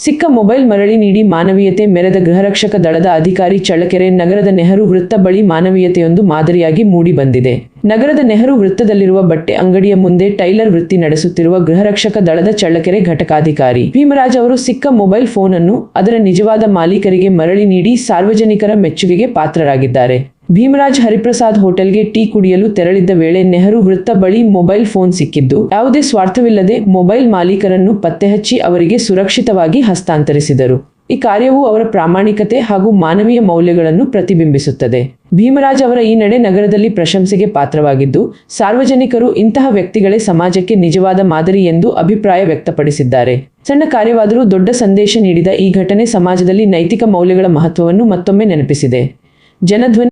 ಸಿಕ್ಕ ಮೊಬೈಲ್ ಮರಳಿ ನೀಡಿ ಮಾನವೀಯತೆ ಮೆರೆದ ಗೃಹರಕ್ಷಕ ದಳದ ಅಧಿಕಾರಿ ಚಳ್ಳಕೆರೆ ನಗರದ ನೆಹರು ವೃತ್ತ ಬಳಿ ಮಾನವೀಯತೆಯೊಂದು ಮಾದರಿಯಾಗಿ ಮೂಡಿ ಬಂದಿದೆ. ನಗರದ ನೆಹರು ವೃತ್ತದಲ್ಲಿರುವ ಬಟ್ಟೆ ಅಂಗಡಿಯ ಮುಂದೆ ಟೈಲರ್ ವೃತ್ತಿ ನಡೆಸುತ್ತಿರುವ ಗೃಹರಕ್ಷಕ ದಳದ ಚಳ್ಳಕೆರೆ ಘಟಕಾಧಿಕಾರಿ ಭೀಮರಾಜ್ ಅವರು ಸಿಕ್ಕ ಮೊಬೈಲ್ ಫೋನ್ ಅನ್ನು ಅದರ ನಿಜವಾದ ಮಾಲೀಕರಿಗೆ ಮರಳಿ ನೀಡಿ ಸಾರ್ವಜನಿಕರ ಮೆಚ್ಚುಗೆಗೆ ಪಾತ್ರರಾಗಿದ್ದಾರೆ. ಭೀಮರಾಜ್ ಹರಿಪ್ರಸಾದ್ ಹೋಟೆಲ್ಗೆ ಟೀ ಕುಡಿಯಲು ತೆರಳಿದ್ದ ವೇಳೆ ನೆಹರು ವೃತ್ತ ಬಳಿ ಮೊಬೈಲ್ ಫೋನ್ ಸಿಕ್ಕಿದ್ದು ಯಾವುದೇ ಸ್ವಾರ್ಥವಿಲ್ಲದೆ ಮೊಬೈಲ್ ಮಾಲೀಕರನ್ನು ಪತ್ತೆಹಚ್ಚಿ ಅವರಿಗೆ ಸುರಕ್ಷಿತವಾಗಿ ಹಸ್ತಾಂತರಿಸಿದರು. ಈ ಕಾರ್ಯವು ಅವರ ಪ್ರಾಮಾಣಿಕತೆ ಹಾಗೂ ಮಾನವೀಯ ಮೌಲ್ಯಗಳನ್ನು ಪ್ರತಿಬಿಂಬಿಸುತ್ತದೆ. ಭೀಮರಾಜ್ ಅವರ ಈ ನಡೆ ನಗರದಲ್ಲಿ ಪ್ರಶಂಸೆಗೆ ಪಾತ್ರವಾಗಿದ್ದು, ಸಾರ್ವಜನಿಕರು ಇಂತಹ ವ್ಯಕ್ತಿಗಳೇ ಸಮಾಜಕ್ಕೆ ನಿಜವಾದ ಮಾದರಿ ಎಂದು ಅಭಿಪ್ರಾಯ ವ್ಯಕ್ತಪಡಿಸಿದ್ದಾರೆ. ಸಣ್ಣ ಕಾರ್ಯವಾದರೂ ದೊಡ್ಡ ಸಂದೇಶ ನೀಡಿದ ಈ ಘಟನೆ ಸಮಾಜದಲ್ಲಿ ನೈತಿಕ ಮೌಲ್ಯಗಳ ಮಹತ್ವವನ್ನು ಮತ್ತೊಮ್ಮೆ ನೆನಪಿಸಿದೆ. ಜನಧ್ವನಿ